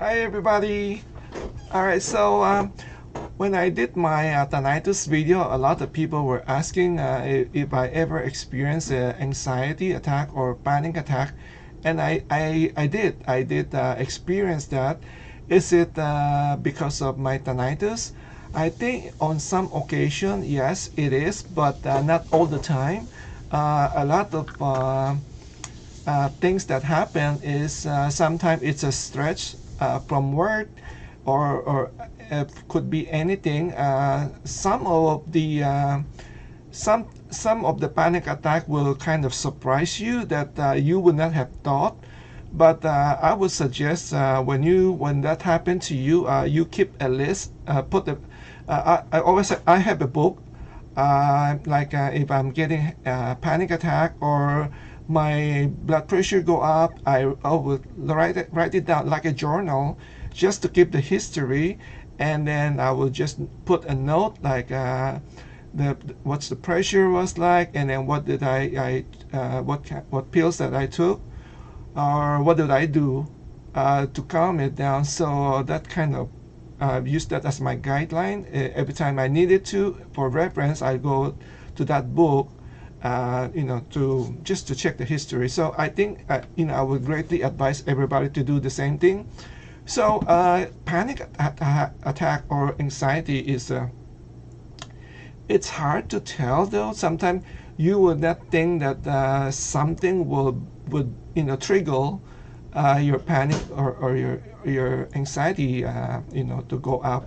Hi everybody. All right, so when I did my tinnitus video, a lot of people were asking if I ever experienced an anxiety attack or panic attack, and I did experience that. Is it because of my tinnitus? I think on some occasion, yes, it is, but not all the time. A lot of things that happen is sometimes it's a stretch from work, or could be anything. Some of the panic attack will kind of surprise you that you would not have thought. But I would suggest when that happened to you, you keep a list. I always say I have a book. If I'm getting a panic attack or my blood pressure go up, I would write it down like a journal, just to keep the history, and then I will just put a note like what's the pressure was like, and then what did what pills that I took, or what did I do to calm it down. So that kind of use that as my guideline. Every time I needed to, for reference, I go to that book, to just to check the history. So I think I would greatly advise everybody to do the same thing. So panic attack or anxiety is it's hard to tell though. Sometimes you would not think that something would trigger your panic or your anxiety to go up.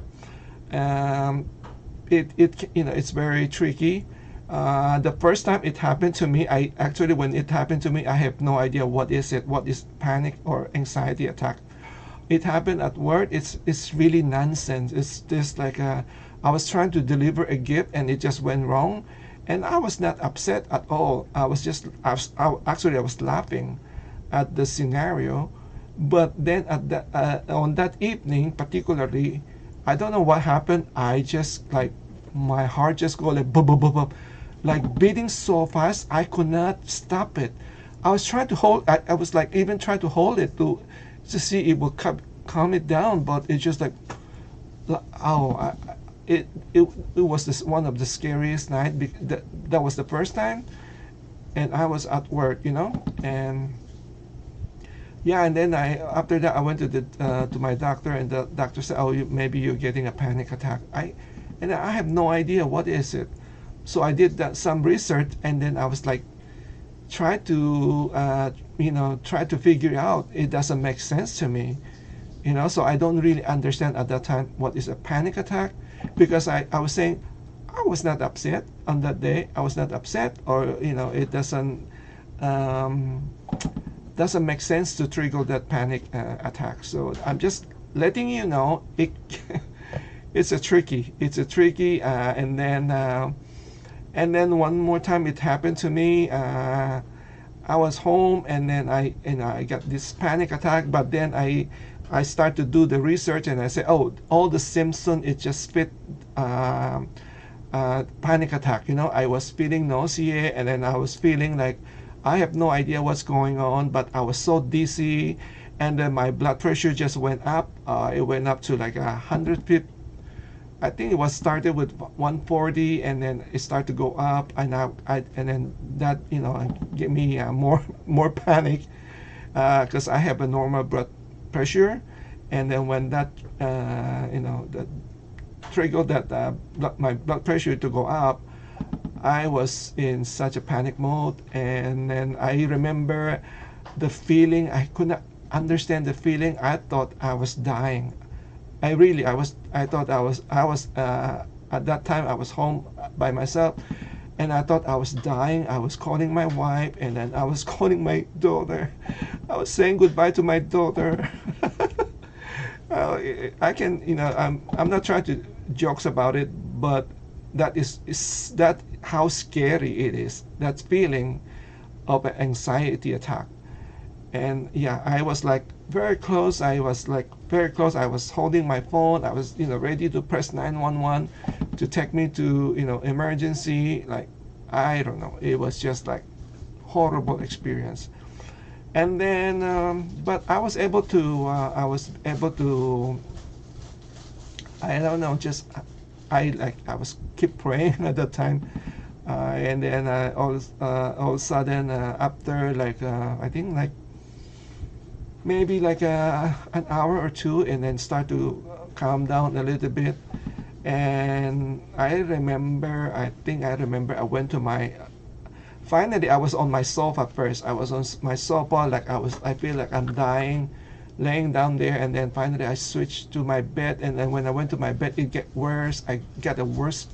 It's very tricky. The first time it happened to me, when it happened to me, I have no idea what is panic or anxiety attack. It happened at work. It's really nonsense. It's just like I was trying to deliver a gift and it just went wrong, and I was not upset at all. I was laughing at the scenario. But then on that evening particularly, I don't know what happened. I just, like, my heart just go like boop, boop, boop, boop, like beating so fast I could not stop it. I was trying to hold. I was like even trying to hold it to see it would calm it down, but it just like, oh, it was one of the scariest night. That was the first time, and I was at work, and yeah, and then after that I went to my doctor, and the doctor said, "Oh, maybe you're getting a panic attack." And I have no idea what is it. So I did some research, and then I was like, try to figure out. It doesn't make sense to me, So I don't really understand at that time what is a panic attack, because I was saying I was not upset on that day. I was not upset, or it doesn't make sense to trigger that panic attack. So I'm just letting you know it. It's a tricky, and then one more time it happened to me. I was home, and then I got this panic attack. But then I start to do the research, and I say, oh, all the symptoms, it just fit panic attack. I was feeling nausea, and then I was feeling like I have no idea what's going on, but I was so dizzy, and then my blood pressure just went up. It went up to like 150. I think it was started with 140, and then it started to go up, and then that gave me more panic, because I have a normal blood pressure, and then when that that triggered my blood pressure to go up, I was in such a panic mode. And then I remember the feeling. I could not understand the feeling. I thought I was dying. I thought I was at that time I was home by myself, and I thought I was dying. I was calling my wife, and then I was calling my daughter. I was saying goodbye to my daughter. I can, I'm not trying to jokes about it, but that is that how scary it is, that feeling of an anxiety attack. And yeah, I was like very close. I was holding my phone. I was ready to press 911 to take me to emergency. Like, I don't know, it was just like horrible experience. And then but I was able to I don't know, just I was keep praying at that time, and then all of a sudden after like I think like maybe like an hour or two, and then start to calm down a little bit. And I think I remember I went to my finally I was on my sofa first. I was on my sofa, like I feel like I'm dying, laying down there, and then finally I switched to my bed. And then when I went to my bed, it get worse. I got a worse,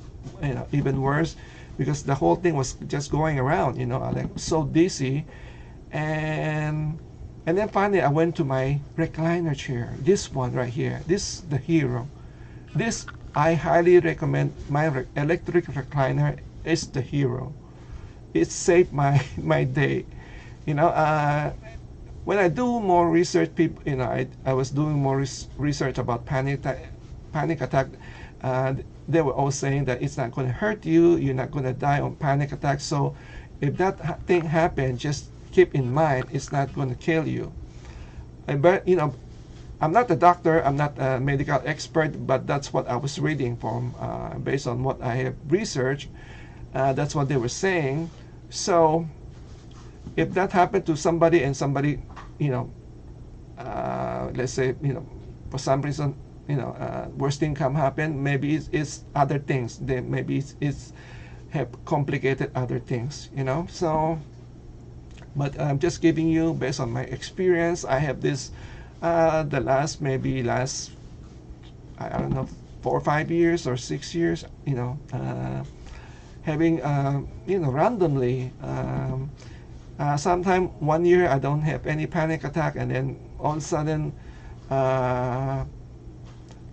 even worse, because the whole thing was just going around, like so dizzy. And then finally I went to my recliner chair, this one right here, this the hero. This I highly recommend. My electric recliner is the hero. It saved my day. When I do more research, people, I was doing more research about panic attack. They were all saying that it's not going to hurt you. You're not going to die on panic attack. So if that thing happened, just keep in mind it's not going to kill you. But I'm not a doctor. I'm not a medical expert, but that's what I was reading from, based on what I have researched. That's what they were saying. So if that happened to somebody, and somebody, let's say, for some reason, worst thing can happen. Maybe it's other things. Maybe it's have complicated other things. So, but I'm just giving you based on my experience. I have this the last I don't know, 4 or 5 years or 6 years. Having randomly. Sometime 1 year I don't have any panic attack, and then all of a sudden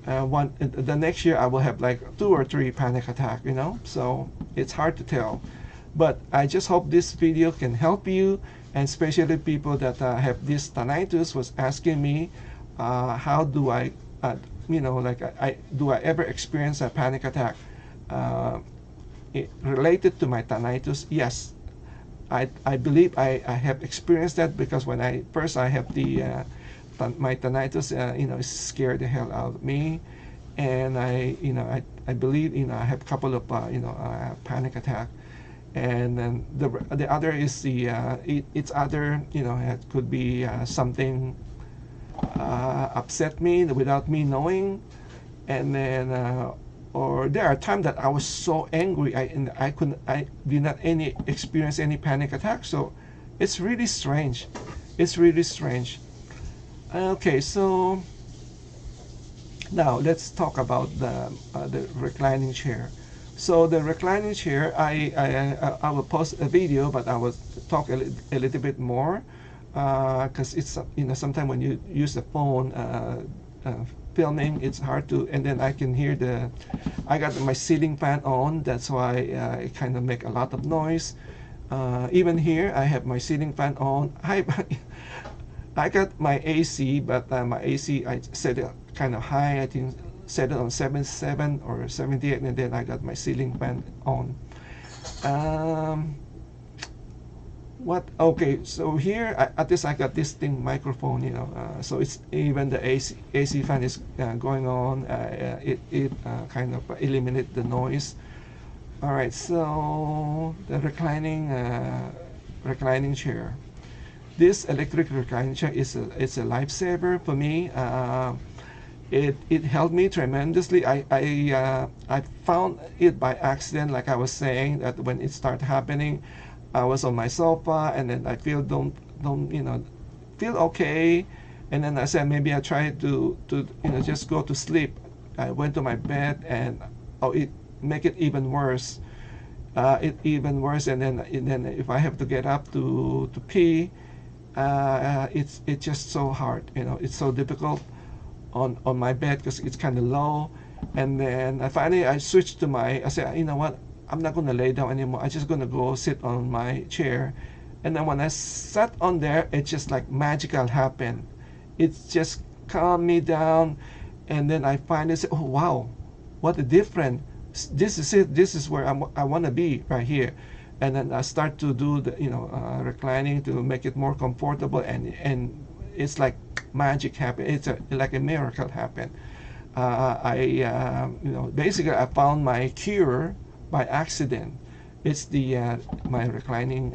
the next year I will have like 2 or 3 panic attack. So it's hard to tell. But I just hope this video can help you, and especially people that have this tinnitus was asking me, how do I do I ever experience a panic attack related to my tinnitus? Yes, I believe I have experienced that, because when I have the my tinnitus, it scared the hell out of me, and I believe I have a couple of panic attack. And then the other is it's other, it could be something upset me without me knowing. And then or there are times that I was so angry I did not experience any panic attack. So it's really strange. Okay, so now let's talk about the reclining chair. So the reclining chair, I will post a video, but I will talk a little bit more, because it's sometimes when you use the phone filming, it's hard to, and then I can hear I got my ceiling fan on. That's why it kind of make a lot of noise. Even here I have my ceiling fan on. I got my AC, but my AC I set it kind of high. I think set it on 77 or 78, and then I got my ceiling fan on. Okay, so here at least I got this thing microphone, so it's even the AC fan is going on. It kind of eliminate the noise. All right, so the reclining chair. This electric reclining chair it's a lifesaver for me. It helped me tremendously. I found it by accident, like I was saying, that when it started happening, I was on my sofa, and then I feel feel okay, and then I said maybe I try to just go to sleep. I went to my bed, and it make it even worse. And then if I have to get up to pee, it's just so hard. It's so difficult on my bed because it's kind of low. And then finally I switched to I said, you know what, I'm not going to lay down anymore. I'm just going to go sit on my chair. And then when I sat on there, it just like magical happened. It just calmed me down. And then I finally said, oh wow, what a difference. This is it. This is where I want to be, right here. and then I start to do the reclining to make it more comfortable, and it's like magic happen. It's like a miracle happen. Basically I found my cure by accident. It's the my reclining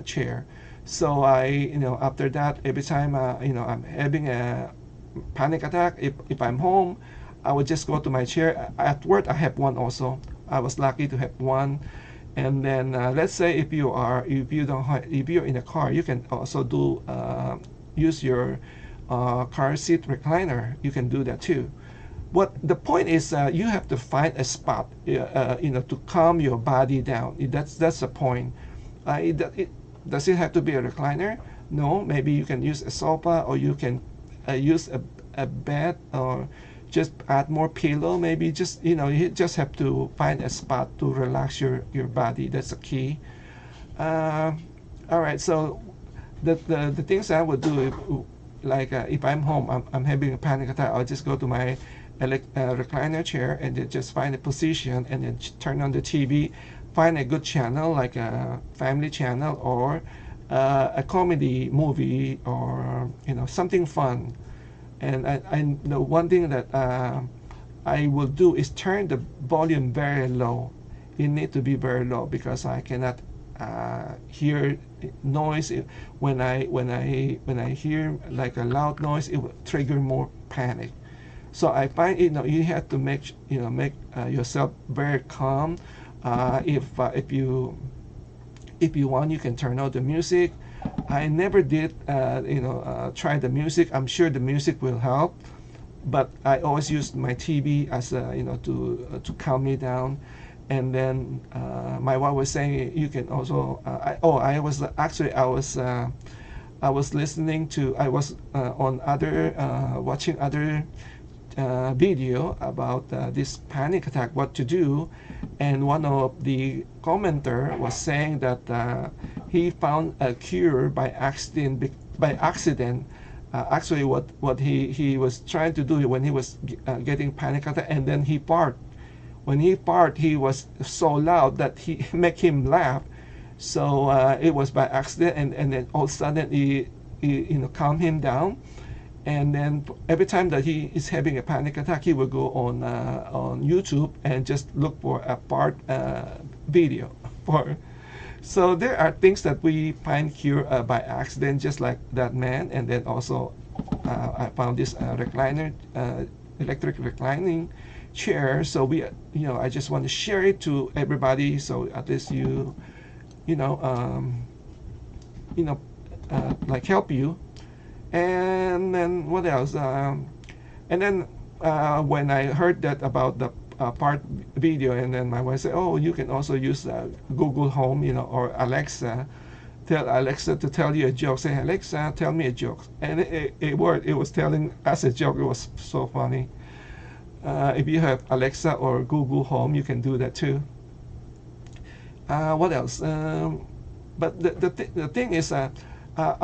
chair. So after that, every time I'm having a panic attack, if I'm home, I would just go to my chair. At work I have one also. I was lucky to have one. And then let's say if you're in a car, you can also do use your car seat recliner. You can do that too. What the point is, you have to find a spot, to calm your body down. That's the point. Does it have to be a recliner? No. Maybe you can use a sofa, or you can use a bed, or just add more pillow. Maybe just you just have to find a spot to relax your body. That's the key. All right. So the things I would do, like if I'm home, I'm having a panic attack, I'll just go to my recliner chair and then just find a position and then turn on the TV, find a good channel like a family channel, or a comedy movie, or something fun. And I the one thing that I will do is turn the volume very low. It need to be very low because I cannot hear noise. When I hear like a loud noise, it will trigger more panic. So I find you have to make yourself very calm. If you want, you can turn out the music. I never did try the music. I'm sure the music will help, but I always use my TV as to calm me down. And then my wife was saying you can also. I was listening to. I was on other watching other video about this panic attack, what to do, and one of the commenter was saying that he found a cure by accident. Actually, what he was trying to do when he was getting panic attack, and then he part. When he part, he was so loud that he make him laugh. So it was by accident, and then all of a sudden he calmed him down. And then every time that he is having a panic attack, he will go on YouTube and just look for a part video. So there are things that we find cure by accident, just like that man. And then also I found this recliner, electric reclining chair. So I just want to share it to everybody, so at least like help you. And then what else? And then when I heard that about the part video, and then my wife said, "Oh, you can also use Google Home, or Alexa. Tell Alexa to tell you a joke. Say, Alexa, tell me a joke." And it worked. It was telling us a joke. It was so funny. If you have Alexa or Google Home, you can do that too. What else? But the thing is, a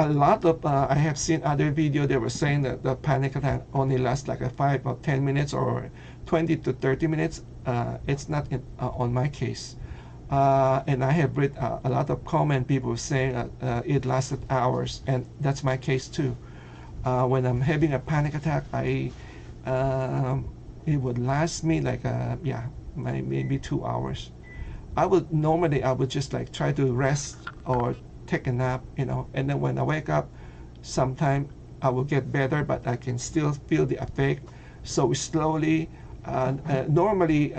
lot of I have seen other video. They were saying that the panic attack only lasts like 5 or 10 minutes or 20 to 30 minutes. It's not on my case, and I have read a lot of comment people saying it lasted hours, and that's my case too. When I'm having a panic attack, it would last me like maybe 2 hours. I would just like try to rest or take a nap, and then when I wake up, sometime I will get better, but I can still feel the effect. So slowly, normally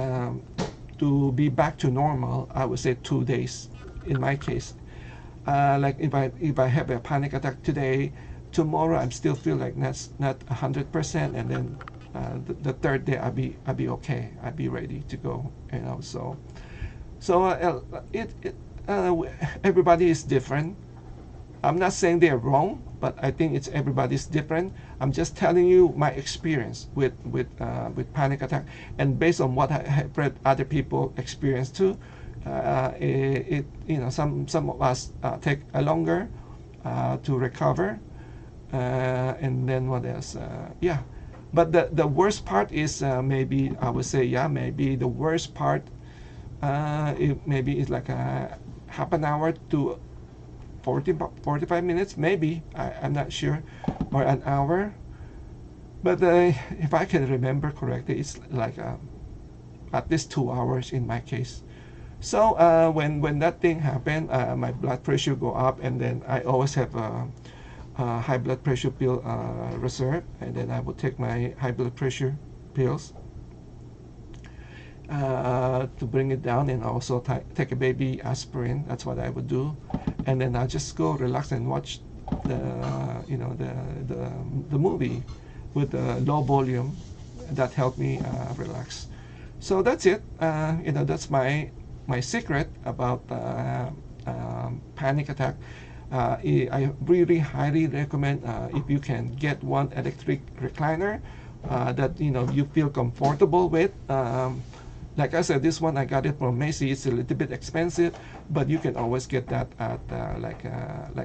to be back to normal, I would say 2 days in my case. Like if I have a panic attack today, tomorrow I'm still feel like not 100%, and then the third day I'll be okay. I'll be ready to go. So everybody is different. I'm not saying they're wrong, but I think it's everybody's different. I'm just telling you my experience with panic attack, and based on what I have read other people experience too. Some of us take a longer to recover, and then what else? But the worst part is maybe I would say maybe the worst part maybe it's like half an hour to 45 minutes, maybe, I'm not sure, or an hour. But if I can remember correctly, it's like at least 2 hours in my case. So when that thing happened, my blood pressure go up, and then I always have a high blood pressure pill reserve, and then I would take my high blood pressure pills to bring it down, and also take a baby aspirin. That's what I would do, and then I just go relax and watch the the movie with the low volume. That helped me relax. So that's it. That's my secret about panic attack. I really highly recommend if you can get one electric recliner that you feel comfortable with. Like I said, this one I got it from Macy. It's a little bit expensive, but you can always get that at like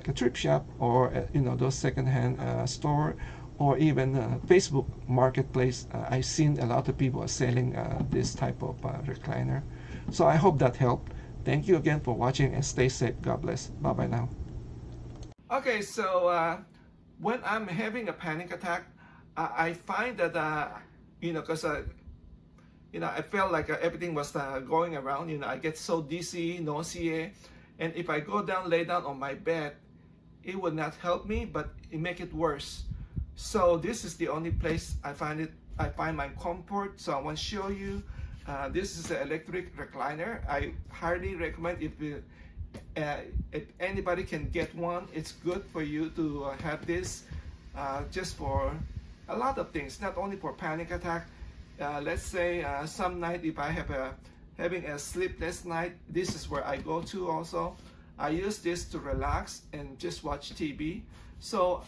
a thrift shop, or those secondhand store, or even Facebook Marketplace. I've seen a lot of people are selling this type of recliner. So I hope that helped. Thank you again for watching, and stay safe. God bless. Bye bye now. Okay, so when I'm having a panic attack, I find that because I felt like everything was going around. I get so dizzy, nausea, and if I go down, lay down on my bed, it would not help me, but it make it worse. So this is the only place I find my comfort. So I want to show you. This is an electric recliner. I highly recommend if anybody can get one. It's good for you to have this just for a lot of things, not only for panic attack. Let's say some night if I have having a sleepless night, this is where I go to also. I use this to relax and just watch TV. So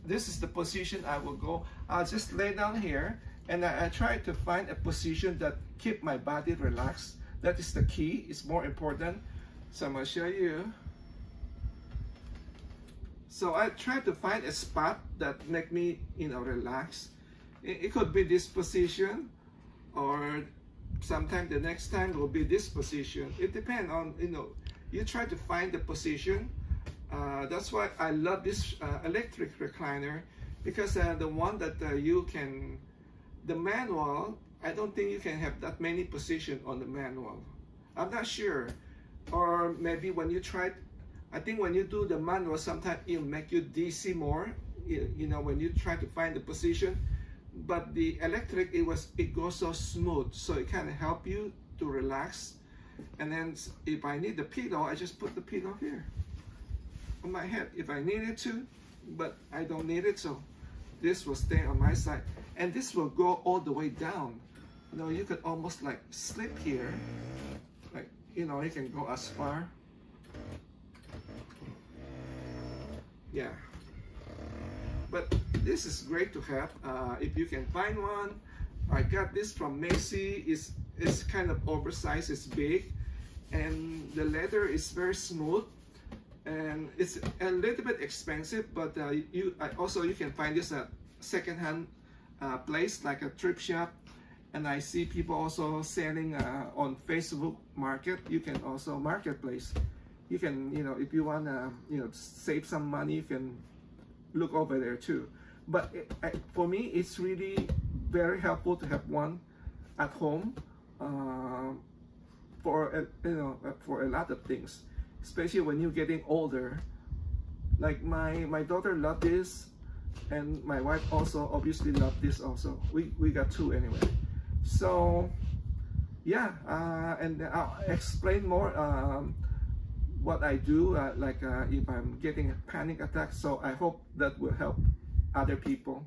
this is the position I will go. I'll just lay down here, and I try to find a position that keep my body relaxed. That is the key. It's more important. So I'm going to show you. So I try to find a spot that make me relax. It could be this position, or sometime the next time will be this position. It depends on you try to find the position. That's why I love this electric recliner, because the one that the manual, I don't think you can have that many positions on the manual. I'm not sure, or maybe when you try, I think when you do the manual, sometimes it'll make you dizzy more. When you try to find the position. But the electric, it goes so smooth, so it kind of help you to relax. And then if I need the pillow, I just put the pillow here on my head if I needed to, but I don't need it, so this will stay on my side, and this will go all the way down. You could almost like sleep here, like you can go as far. Yeah. But this is great to have if you can find one. I got this from Macy. It's kind of oversized. It's big, and the leather is very smooth, and it's a little bit expensive. But you can find this at secondhand place like a thrift shop, and I see people also selling on Facebook Market. You can also Marketplace. You can if you want to save some money, you can look over there too. But for me, it's really very helpful to have one at home for a lot of things, especially when you're getting older. Like my daughter loved this, and my wife also obviously loved this also. We got two anyway. So yeah, and I'll explain more what I do, if I'm getting a panic attack. So I hope that will help other people.